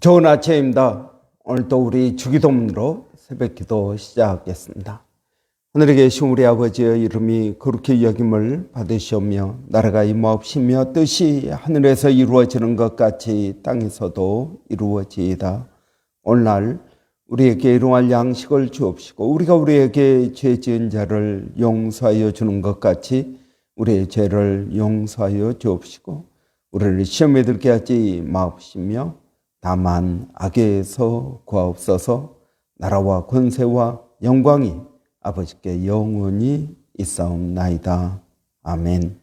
좋은 아침입니다. 오늘도 우리 주기도문으로 새벽기도 시작하겠습니다. 하늘에 계신 우리 아버지의 이름이 거룩히 여김을 받으시오며 나라가 임하옵시며 뜻이 하늘에서 이루어지는 것 같이 땅에서도 이루어지이다. 오늘날 우리에게 일용할 양식을 주옵시고 우리가 우리에게 죄 지은 자를 용서하여 주는 것 같이 우리의 죄를 용서하여 주옵시고 우리를 시험에 들게 하지 마옵시며 다만 악에서 구하옵소서. 나라와 권세와 영광이 아버지께 영원히 있사옵나이다. 아멘.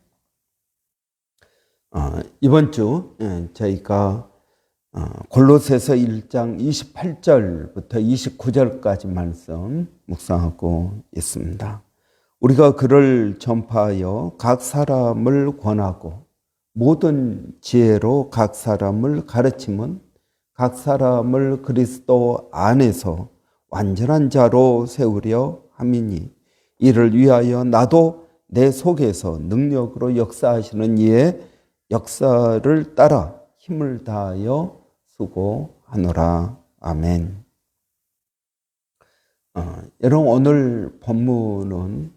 이번 주 저희가 골로새서 1장 28절부터 29절까지 말씀 묵상하고 있습니다. 우리가 그를 전파하여 각 사람을 권하고 모든 지혜로 각 사람을 가르치면 각 사람을 그리스도 안에서 완전한 자로 세우려 함이니 이를 위하여 나도 내 속에서 능력으로 역사하시는 이의 역사를 따라 힘을 다하여 수고하노라. 아멘. 여러분, 오늘 본문은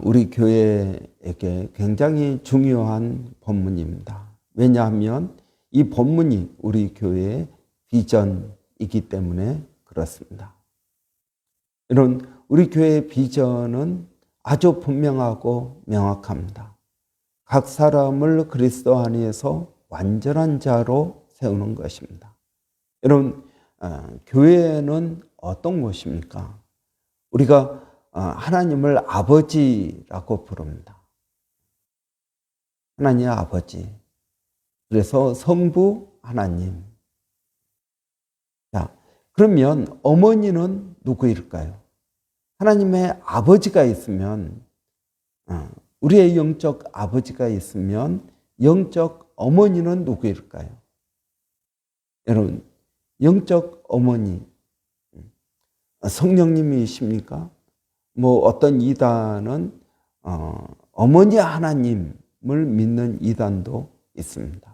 우리 교회에게 굉장히 중요한 본문입니다. 왜냐하면 이 본문이 우리 교회의 비전이기 때문에 그렇습니다. 여러분, 우리 교회의 비전은 아주 분명하고 명확합니다. 각 사람을 그리스도 안에서 완전한 자로 세우는 것입니다. 여러분, 교회는 어떤 곳입니까? 우리가 하나님을 아버지라고 부릅니다. 하나님의 아버지. 그래서 성부 하나님. 자, 그러면 어머니는 누구일까요? 하나님의 아버지가 있으면, 우리의 영적 아버지가 있으면 영적 어머니는 누구일까요? 여러분, 영적 어머니, 성령님이십니까? 어떤 이단은 어머니 하나님을 믿는 이단도 있습니다.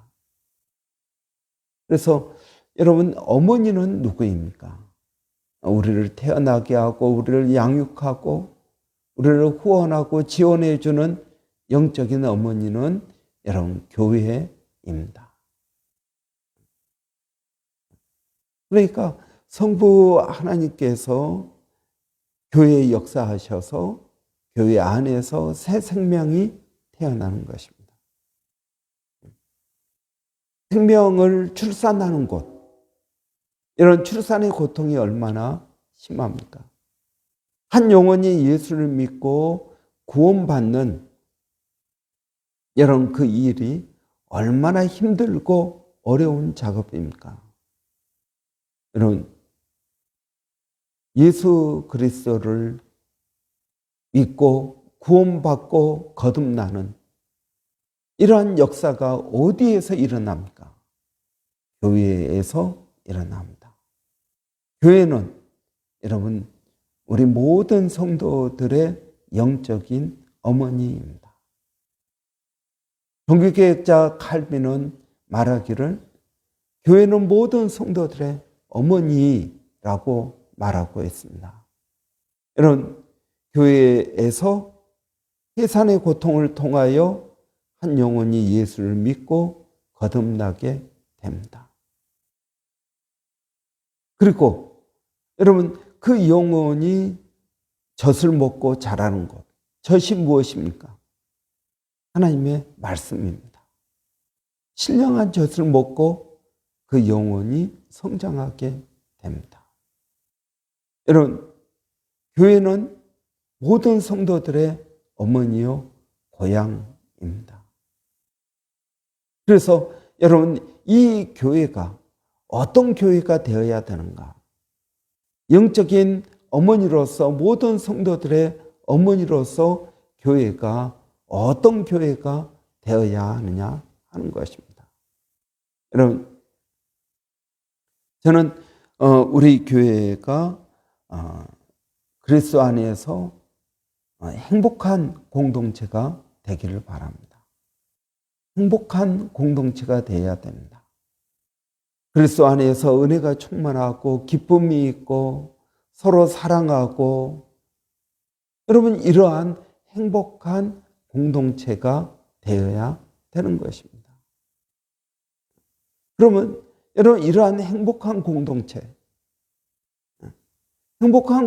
그래서 여러분, 어머니는 누구입니까? 우리를 태어나게 하고 우리를 양육하고 우리를 후원하고 지원해 주는 영적인 어머니는 여러분 교회입니다. 그러니까 성부 하나님께서 교회에 역사하셔서 교회 안에서 새 생명이 태어나는 것입니다. 생명을 출산하는 곳, 이런 출산의 고통이 얼마나 심합니까? 한 영혼이 예수를 믿고 구원받는 이런 그 일이 얼마나 힘들고 어려운 작업입니까? 여러분, 예수 그리스도를 믿고 구원받고 거듭나는 이러한 역사가 어디에서 일어납니까? 교회에서 일어납니다. 교회는 여러분, 우리 모든 성도들의 영적인 어머니입니다. 종교개혁자 칼빈은 말하기를 교회는 모든 성도들의 어머니라고 말하고 있습니다. 여러분, 교회에서 해산의 고통을 통하여 한 영혼이 예수를 믿고 거듭나게 됩니다. 그리고 여러분, 그 영혼이 젖을 먹고 자라는 것, 젖이 무엇입니까? 하나님의 말씀입니다. 신령한 젖을 먹고 그 영혼이 성장하게 됩니다. 여러분, 교회는 모든 성도들의 어머니요 고향입니다. 그래서 여러분, 이 교회가 어떤 교회가 되어야 되는가? 영적인 어머니로서, 모든 성도들의 어머니로서 교회가 어떤 교회가 되어야 하느냐 하는 것입니다. 여러분, 저는 우리 교회가 그리스도 안에서 행복한 공동체가 되기를 바랍니다. 행복한 공동체가 되어야 됩니다. 그리스도 안에서 은혜가 충만하고 기쁨이 있고 서로 사랑하고 여러분 이러한 행복한 공동체가 되어야 되는 것입니다. 그러면 여러분 이러한 행복한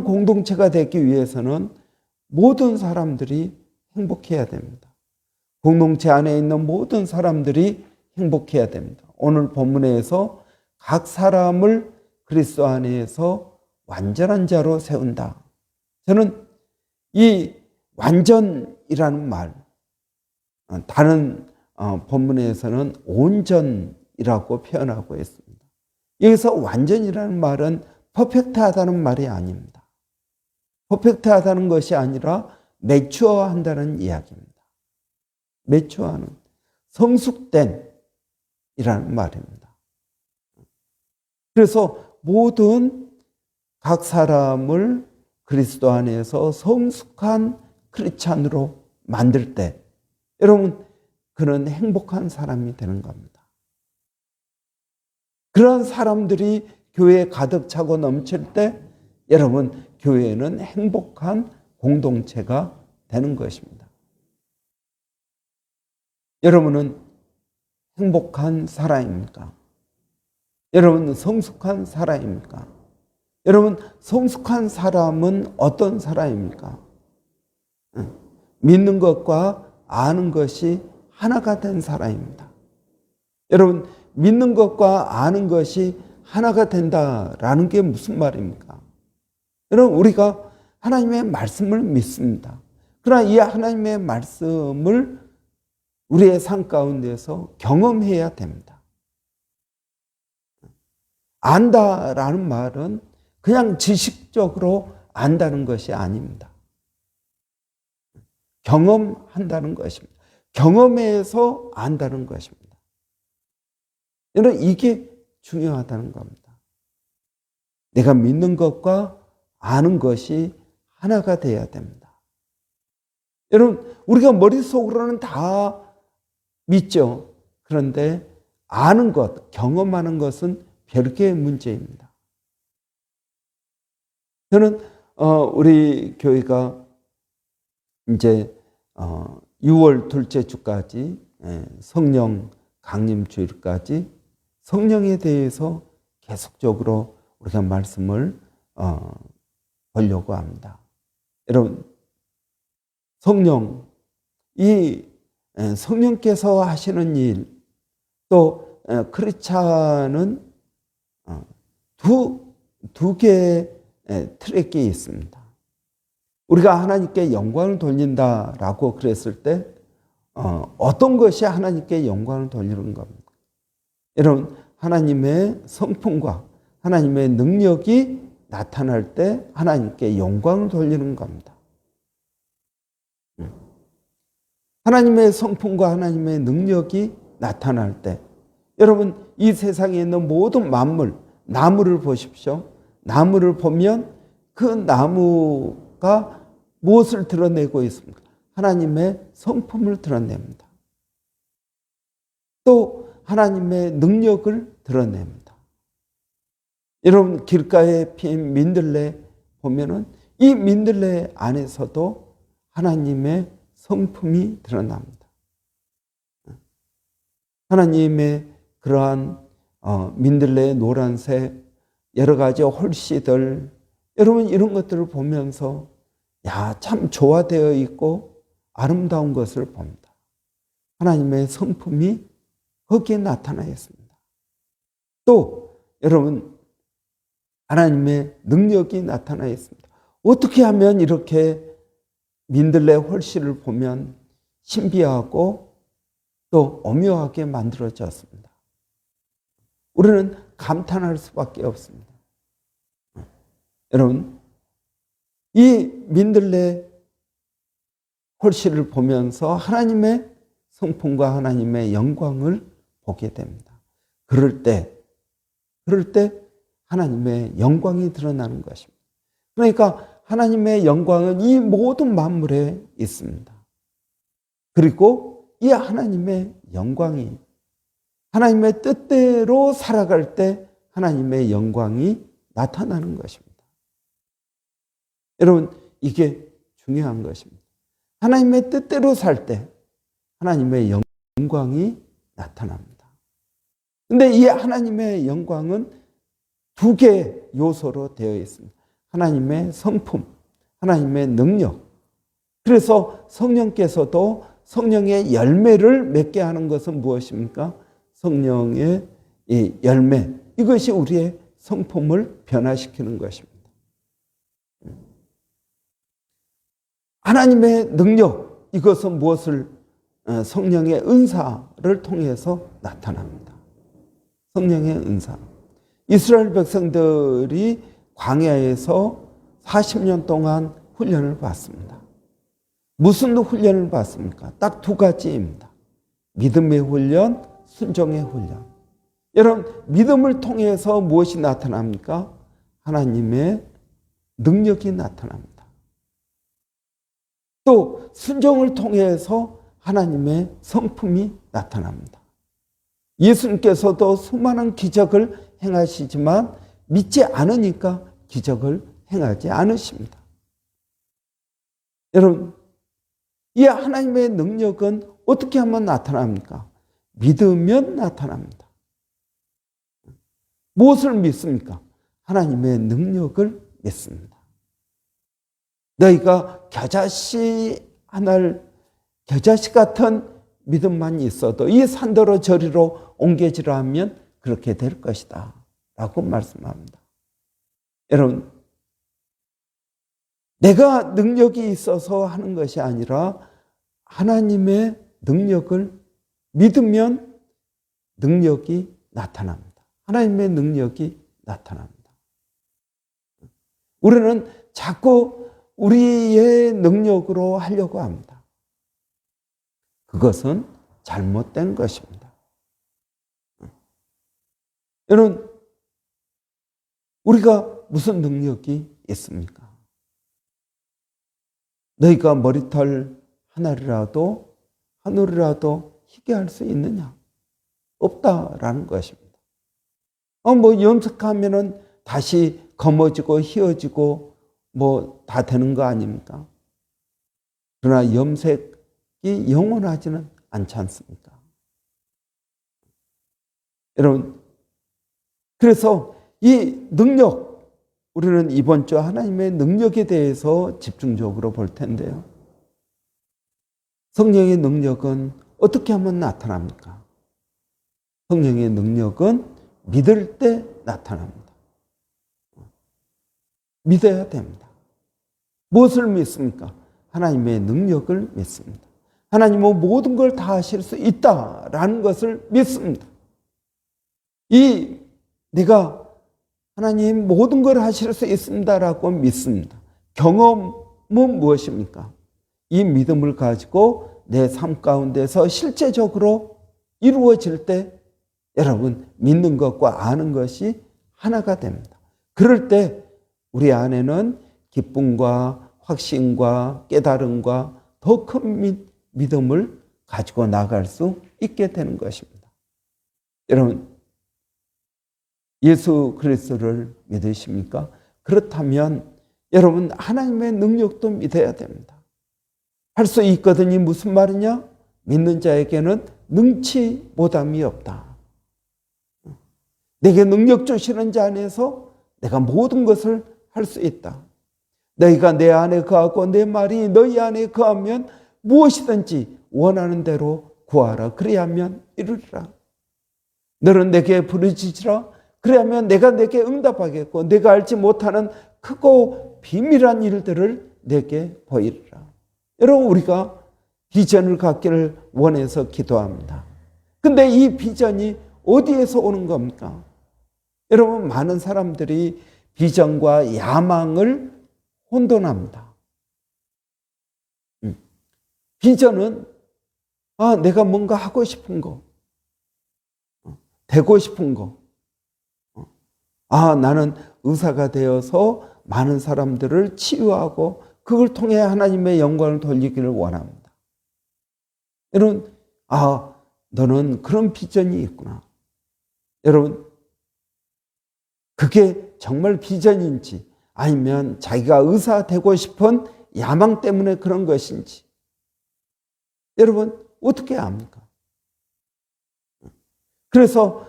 공동체가 되기 위해서는 모든 사람들이 행복해야 됩니다. 공동체 안에 있는 모든 사람들이 행복해야 됩니다. 오늘 본문에서 각 사람을 그리스도 안에서 완전한 자로 세운다. 저는 이 완전이라는 말, 다른 본문에서는 온전이라고 표현하고 있습니다. 여기서 완전이라는 말은 퍼펙트하다는 말이 아닙니다. 퍼펙트하다는 것이 아니라 매추어한다는 이야기입니다. 매추어하는, 성숙된 이라는 말입니다. 그래서 모든 각 사람을 그리스도 안에서 성숙한 크리스찬으로 만들 때 여러분 그는 행복한 사람이 되는 겁니다. 그런 사람들이 교회에 가득 차고 넘칠 때 여러분 교회는 행복한 공동체가 되는 것입니다. 여러분은 행복한 사람입니까? 여러분은 성숙한 사람입니까? 여러분 성숙한 사람은 어떤 사람입니까? 믿는 것과 아는 것이 하나가 된 사람입니다. 여러분 믿는 것과 아는 것이 하나가 된다라는 게 무슨 말입니까? 여러분 우리가 하나님의 말씀을 믿습니다. 그러나 이 하나님의 말씀을 우리의 삶 가운데서 경험해야 됩니다. 안다라는 말은 그냥 지식적으로 안다는 것이 아닙니다. 경험한다는 것입니다. 경험해서 안다는 것입니다. 여러분 이게 중요하다는 겁니다. 내가 믿는 것과 아는 것이 하나가 되어야 됩니다. 여러분 우리가 머릿속으로는 다 믿죠. 그런데 아는 것, 경험하는 것은 별개의 문제입니다. 저는 우리 교회가 이제 6월 둘째 주까지 성령 강림 주일까지 성령에 대해서 계속적으로 우리가 말씀을 보려고 합니다. 여러분 성령, 이 성령께서 하시는 일, 또 크리스찬은 두 개의 트랙이 있습니다. 우리가 하나님께 영광을 돌린다라고 그랬을 때 어떤 것이 하나님께 영광을 돌리는 겁니까? 여러분 하나님의 성품과 하나님의 능력이 나타날 때 하나님께 영광을 돌리는 겁니다. 하나님의 성품과 하나님의 능력이 나타날 때 여러분 이 세상에 있는 모든 만물, 나무를 보십시오. 나무를 보면 그 나무가 무엇을 드러내고 있습니까? 하나님의 성품을 드러냅니다. 또 하나님의 능력을 드러냅니다. 여러분 길가에 핀 민들레 보면은 이 민들레 안에서도 하나님의 성품이 드러납니다. 하나님의 그러한 민들레, 노란색, 여러 가지 홀씨들, 여러분 이런 것들을 보면서 참 조화되어 있고 아름다운 것을 봅니다. 하나님의 성품이 거기에 나타나 있습니다. 또 여러분 하나님의 능력이 나타나 있습니다. 어떻게 하면 이렇게 민들레 홀씨를 보면 신비하고 또 오묘하게 만들어졌습니다. 우리는 감탄할 수밖에 없습니다. 여러분 이 민들레 홀씨를 보면서 하나님의 성품과 하나님의 영광을 보게 됩니다. 그럴 때 하나님의 영광이 드러나는 것입니다. 그러니까 하나님의 영광은 이 모든 만물에 있습니다. 그리고 이 하나님의 영광이 하나님의 뜻대로 살아갈 때 하나님의 영광이 나타나는 것입니다. 여러분, 이게 중요한 것입니다. 하나님의 뜻대로 살 때 하나님의 영광이 나타납니다. 근데 이 하나님의 영광은 두 개의 요소로 되어 있습니다. 하나님의 성품, 하나님의 능력. 그래서 성령께서도 성령의 열매를 맺게 하는 것은 무엇입니까? 성령의 이 열매. 이것이 우리의 성품을 변화시키는 것입니다. 하나님의 능력, 이것은 무엇을 성령의 은사를 통해서 나타납니다. 성령의 은사. 이스라엘 백성들이 광야에서 40년 동안 훈련을 받습니다. 무슨 훈련을 받습니까? 딱 두 가지입니다. 믿음의 훈련, 순종의 훈련. 여러분, 믿음을 통해서 무엇이 나타납니까? 하나님의 능력이 나타납니다. 또 순종을 통해서 하나님의 성품이 나타납니다. 예수님께서도 수많은 기적을 행하시지만 믿지 않으니까 기적을 행하지 않으십니다. 여러분, 이 하나님의 능력은 어떻게 하면 나타납니까? 믿으면 나타납니다. 무엇을 믿습니까? 하나님의 능력을 믿습니다. 너희가 겨자씨 같은 믿음만 있어도 이 산더러 저리로 옮겨지라 하면 그렇게 될 것이다 라고 말씀합니다. 여러분, 내가 능력이 있어서 하는 것이 아니라 하나님의 능력을 믿으면 능력이 나타납니다. 하나님의 능력이 나타납니다. 우리는 자꾸 우리의 능력으로 하려고 합니다. 그것은 잘못된 것입니다. 여러분, 우리가 무슨 능력이 있습니까? 너희가 머리털 하나라도 하늘이라도 희게 할 수 있느냐? 없다라는 것입니다. 염색하면은 다시 검어지고 희어지고 다 되는 거 아닙니까? 그러나 염색이 영원하지는 않지 않습니까? 여러분, 그래서 이 능력, 우리는 이번 주 하나님의 능력에 대해서 집중적으로 볼 텐데요. 성령의 능력은 어떻게 하면 나타납니까? 성령의 능력은 믿을 때 나타납니다. 믿어야 됩니다. 무엇을 믿습니까? 하나님의 능력을 믿습니다. 하나님은 모든 걸 다 하실 수 있다라는 것을 믿습니다. 내가 하나님 모든 걸 하실 수 있습니다라고 믿습니다. 경험은 무엇입니까? 이 믿음을 가지고 내 삶 가운데서 실제적으로 이루어질 때 여러분, 믿는 것과 아는 것이 하나가 됩니다. 그럴 때 우리 안에는 기쁨과 확신과 깨달음과 더 큰 믿음을 가지고 나갈 수 있게 되는 것입니다. 여러분, 예수 그리스도를 믿으십니까? 그렇다면 여러분, 하나님의 능력도 믿어야 됩니다. 할 수 있거든요. 무슨 말이냐? 믿는 자에게는 능치 못함이 없다. 내게 능력 주시는 자 안에서 내가 모든 것을 할 수 있다. 너희가 내 안에 거하고 내 말이 너희 안에 거하면 무엇이든지 원하는 대로 구하라. 그래야면 이루리라. 너는 내게 부르짖으라. 그래야면 내가 내게 응답하겠고 내가 알지 못하는 크고 비밀한 일들을 내게 보이리라. 여러분, 우리가 비전을 갖기를 원해서 기도합니다. 근데 이 비전이 어디에서 오는 겁니까? 여러분, 많은 사람들이 비전과 야망을 혼돈합니다. 비전은 내가 뭔가 하고 싶은 거, 되고 싶은 거, 나는 의사가 되어서 많은 사람들을 치유하고 그걸 통해 하나님의 영광을 돌리기를 원합니다. 여러분, 너는 그런 비전이 있구나. 여러분, 그게 정말 비전인지 아니면 자기가 의사 되고 싶은 야망 때문에 그런 것인지 여러분 어떻게 압니까? 그래서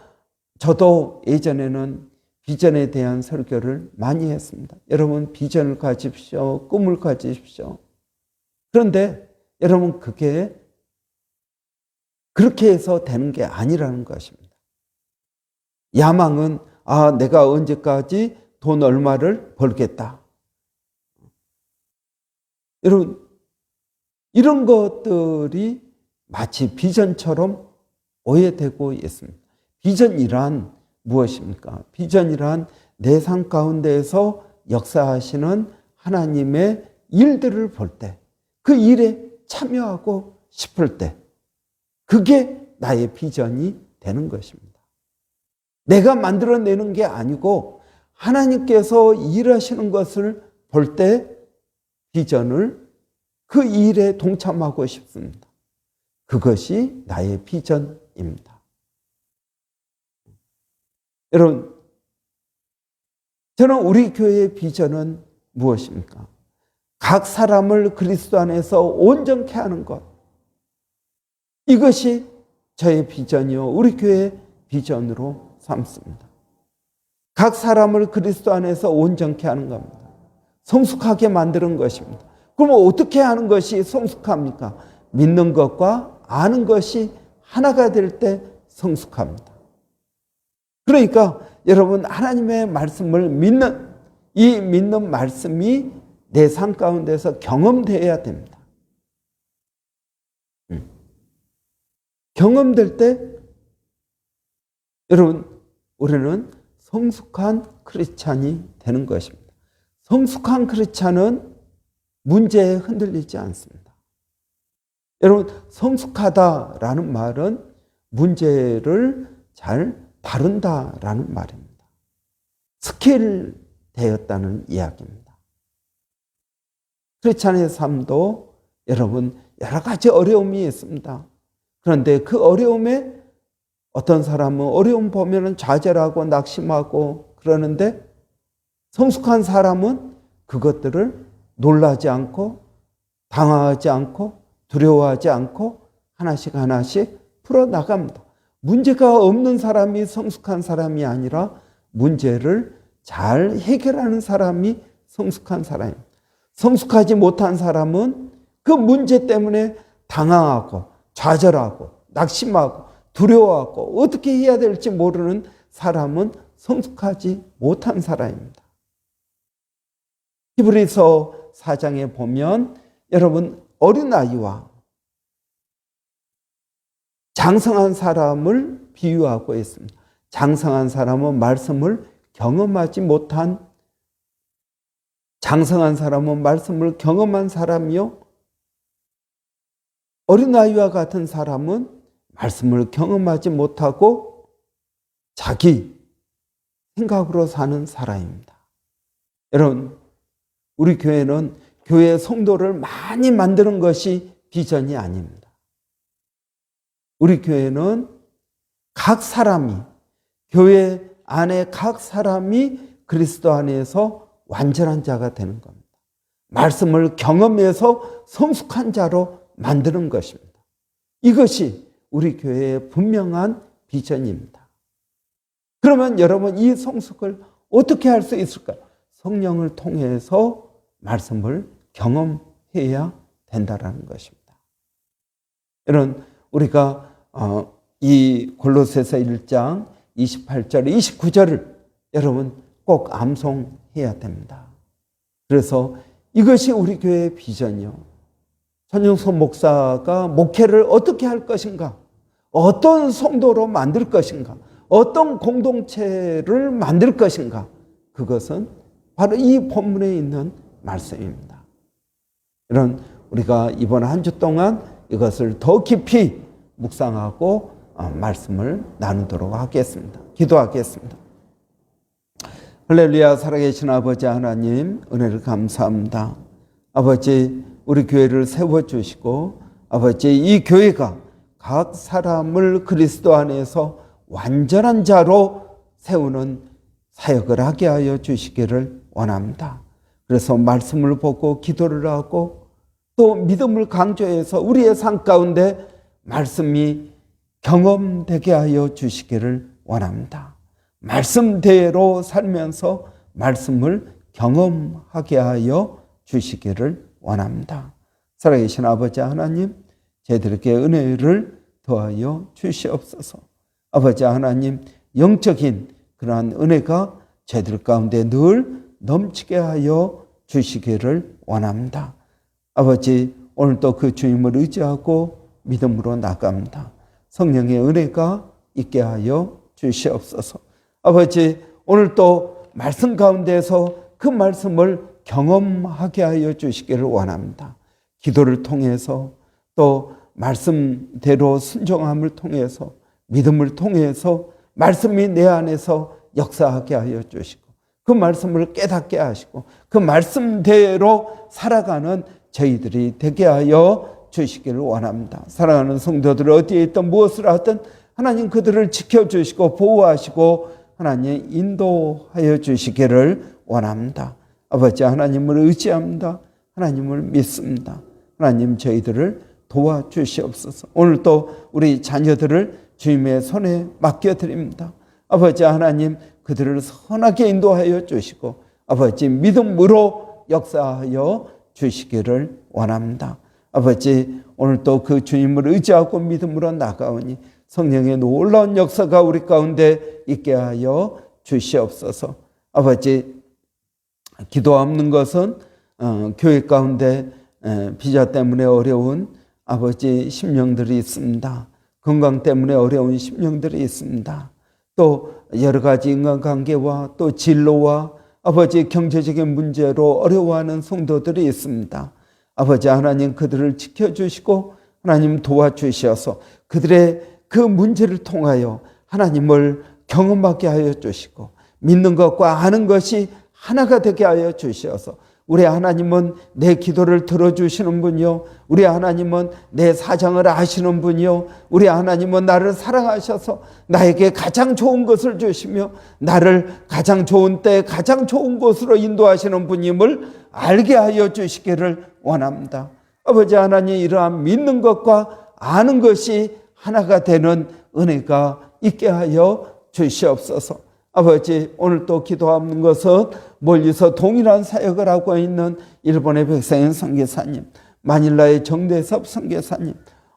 저도 예전에는 비전에 대한 설교를 많이 했습니다. 여러분 비전을 가지십시오. 꿈을 가지십시오. 그런데 여러분 그게 그렇게 해서 되는 게 아니라는 것입니다. 야망은 내가 언제까지 돈 얼마를 벌겠다. 여러분 이런 것들이 마치 비전처럼 오해되고 있습니다. 비전이란 무엇입니까? 비전이란 내 삶 가운데에서 역사하시는 하나님의 일들을 볼 때, 그 일에 참여하고 싶을 때, 그게 나의 비전이 되는 것입니다. 내가 만들어내는 게 아니고 하나님께서 일하시는 것을 볼 때 비전을 그 일에 동참하고 싶습니다. 그것이 나의 비전입니다. 여러분, 저는 우리 교회의 비전은 무엇입니까? 각 사람을 그리스도 안에서 온전케 하는 것. 이것이 저의 비전이요. 우리 교회의 비전으로 삼습니다. 각 사람을 그리스도 안에서 온전케 하는 겁니다. 성숙하게 만드는 것입니다. 그럼 어떻게 하는 것이 성숙합니까? 믿는 것과 아는 것이 하나가 될 때 성숙합니다. 그러니까 여러분 하나님의 말씀을 믿는 이 믿는 말씀이 내 삶 가운데서 경험되어야 됩니다. 경험될 때 여러분 우리는 성숙한 크리스찬이 되는 것입니다. 성숙한 크리스찬은 문제에 흔들리지 않습니다. 여러분 성숙하다라는 말은 문제를 잘 다룬다라는 말입니다. 스킬 되었다는 이야기입니다. 크리스찬의 삶도 여러분 여러 가지 어려움이 있습니다. 그런데 그 어려움에 어떤 사람은 어려움 보면 좌절하고 낙심하고 그러는데 성숙한 사람은 그것들을 놀라지 않고 당황하지 않고 두려워하지 않고 하나씩 하나씩 풀어나갑니다. 문제가 없는 사람이 성숙한 사람이 아니라 문제를 잘 해결하는 사람이 성숙한 사람입니다. 성숙하지 못한 사람은 그 문제 때문에 당황하고 좌절하고 낙심하고 두려워하고 어떻게 해야 될지 모르는 사람은 성숙하지 못한 사람입니다. 히브리서 4장에 보면 여러분 어린아이와 장성한 사람을 비유하고 있습니다. 장성한 사람은 말씀을 경험하지 못한 장성한 사람은 말씀을 경험한 사람이요. 어린아이와 같은 사람은 말씀을 경험하지 못하고 자기 생각으로 사는 사람입니다. 여러분, 우리 교회는 교회 성도를 많이 만드는 것이 비전이 아닙니다. 우리 교회는 각 사람이 교회 안에 각 사람이 그리스도 안에서 완전한 자가 되는 겁니다. 말씀을 경험해서 성숙한 자로 만드는 것입니다. 이것이 우리 교회의 분명한 비전입니다. 그러면 여러분 이 성숙을 어떻게 할 수 있을까요? 성령을 통해서 말씀을 경험해야 된다는 것입니다. 여러분 우리가 이 골로새서 1장 28절 29절을 여러분 꼭 암송해야 됩니다. 그래서 이것이 우리 교회의 비전이요. 전영석 목사가 목회를 어떻게 할 것인가? 어떤 성도로 만들 것인가? 어떤 공동체를 만들 것인가? 그것은 바로 이 본문에 있는 말씀입니다. 이런 우리가 이번 한 주 동안 이것을 더 깊이 묵상하고 말씀을 나누도록 하겠습니다. 기도하겠습니다. 할렐루야. 살아계신 아버지 하나님 은혜를 감사합니다. 아버지 우리 교회를 세워주시고 아버지 이 교회가 각 사람을 그리스도 안에서 완전한 자로 세우는 사역을 하게 하여 주시기를 원합니다. 그래서 말씀을 보고 기도를 하고 또 믿음을 강조해서 우리의 삶 가운데 말씀이 경험되게 하여 주시기를 원합니다. 말씀대로 살면서 말씀을 경험하게 하여 주시기를 원합니다. 살아계신 아버지 하나님, 저희들에게 은혜를 더하여 주시옵소서. 아버지 하나님, 영적인 그러한 은혜가 저희들 가운데 늘 넘치게 하여 주시기를 원합니다. 아버지, 오늘도 그 주님을 의지하고 믿음으로 나갑니다. 성령의 은혜가 있게 하여 주시옵소서. 아버지, 오늘도 말씀 가운데서 그 말씀을 경험하게 하여 주시기를 원합니다. 기도를 통해서 또 말씀대로 순종함을 통해서 믿음을 통해서 말씀이 내 안에서 역사하게 하여 주시고 그 말씀을 깨닫게 하시고 그 말씀대로 살아가는 저희들이 되게 하여 주시기를 원합니다. 사랑하는 성도들 어디에 있든 무엇을 하든 하나님 그들을 지켜주시고 보호하시고 하나님 인도하여 주시기를 원합니다. 아버지 하나님을 의지합니다. 하나님을 믿습니다. 하나님 저희들을 도와주시옵소서. 오늘도 우리 자녀들을 주님의 손에 맡겨드립니다. 아버지 하나님 그들을 선하게 인도하여 주시고 아버지 믿음으로 역사하여 주시기를 원합니다. 아버지 오늘도 그 주님을 의지하고 믿음으로 나가오니 성령의 놀라운 역사가 우리 가운데 있게 하여 주시옵소서. 아버지 기도 없는 것은 교회 가운데 비자 때문에 어려운 아버지 심령들이 있습니다. 건강 때문에 어려운 심령들이 있습니다. 또 여러 가지 인간관계와 또 진로와 아버지 경제적인 문제로 어려워하는 성도들이 있습니다. 아버지 하나님 그들을 지켜주시고 하나님 도와주셔서 그들의 그 문제를 통하여 하나님을 경험하게 하여 주시고 믿는 것과 아는 것이 하나가 되게 하여 주셔서 우리 하나님은 내 기도를 들어주시는 분이요 우리 하나님은 내 사정을 아시는 분이요 우리 하나님은 나를 사랑하셔서 나에게 가장 좋은 것을 주시며 나를 가장 좋은 때 가장 좋은 곳으로 인도하시는 분임을 알게 하여 주시기를 원합니다. 아버지 하나님 이러한 믿는 것과 아는 것이 하나가 되는 은혜가 있게 하여 주시옵소서. 아버지 오늘 또 기도하는 것은 멀리서 동일한 사역을 하고 있는 일본의 백상현 선교사님, 마닐라의 정대섭 선교사님,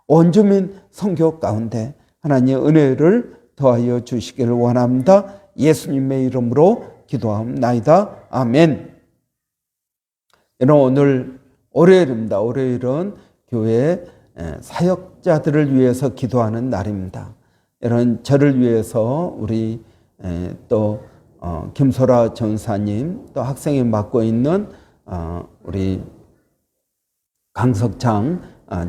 원주민 선교 가운데 하나님의 은혜를 더하여 주시기를 원합니다. 예수님의 이름으로 기도합니다. 아멘. 여러분 오늘 월요일입니다. 월요일은 교회 사역자들을 위해서 기도하는 날입니다. 여러분 저를 위해서 우리 또 김소라 전사님 또 학생이 맡고 있는 우리 강석창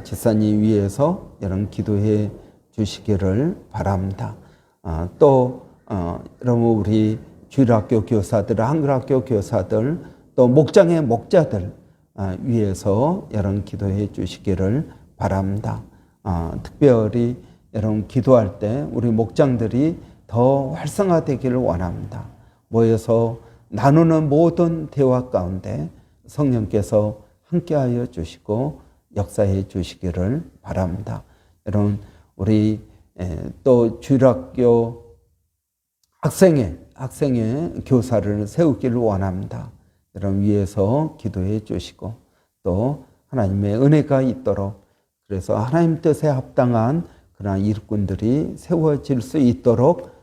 집사님 위해서 여러분 기도해 주시기를 바랍니다. 또 여러분 우리 주일학교 교사들, 한글학교 교사들 또 목장의 목자들 위해서 여러분 기도해 주시기를 바랍니다. 특별히 여러분 기도할 때 우리 목장들이 더 활성화되기를 원합니다. 모여서 나누는 모든 대화 가운데 성령께서 함께하여 주시고 역사해 주시기를 바랍니다. 여러분 우리 또 주일학교 학생회 교사를 세우기를 원합니다. 여러분 위해서 기도해 주시고 또 하나님의 은혜가 있도록 그래서 하나님 뜻에 합당한 그러한 일꾼들이 세워질 수 있도록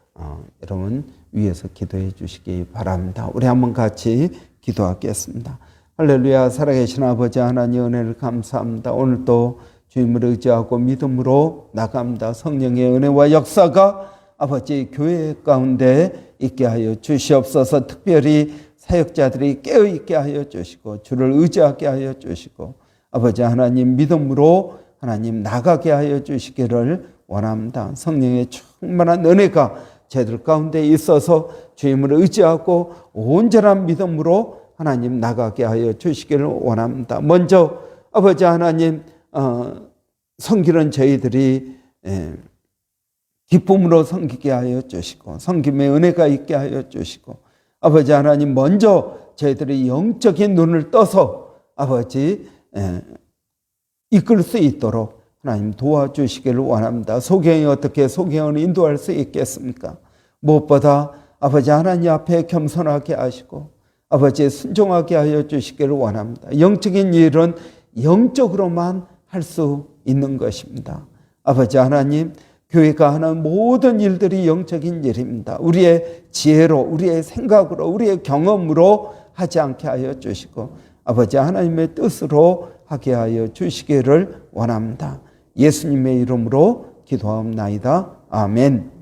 여러분 위해서 기도해 주시기 바랍니다. 우리 한번 같이 기도하겠습니다. 할렐루야. 살아계신 아버지 하나님 은혜를 감사합니다. 오늘도 주님을 의지하고 믿음으로 나갑니다. 성령의 은혜와 역사가 아버지 교회 가운데 있게 하여 주시옵소서. 특별히 사역자들이 깨어있게 하여 주시고 주를 의지하게 하여 주시고 아버지 하나님 믿음으로 하나님 나가게 하여 주시기를 원합니다. 성령의 충만한 은혜가 저희들 가운데 있어서 주님을 의지하고 온전한 믿음으로 하나님 나가게 하여 주시기를 원합니다. 먼저 아버지 하나님 섬기는 저희들이 기쁨으로 섬기게 하여 주시고 섬김의 은혜가 있게 하여 주시고 아버지 하나님 먼저 저희들의 영적인 눈을 떠서 아버지 이끌 수 있도록 하나님 도와주시기를 원합니다. 소경이 어떻게 소경을 인도할 수 있겠습니까? 무엇보다 아버지 하나님 앞에 겸손하게 하시고 아버지 순종하게 하여 주시기를 원합니다. 영적인 일은 영적으로만 할 수 있는 것입니다. 아버지 하나님, 교회가 하는 모든 일들이 영적인 일입니다. 우리의 지혜로, 우리의 생각으로, 우리의 경험으로 하지 않게 하여 주시고 아버지 하나님의 뜻으로 하게 하여 주시기를 원합니다. 예수님의 이름으로 기도하옵나이다. 아멘.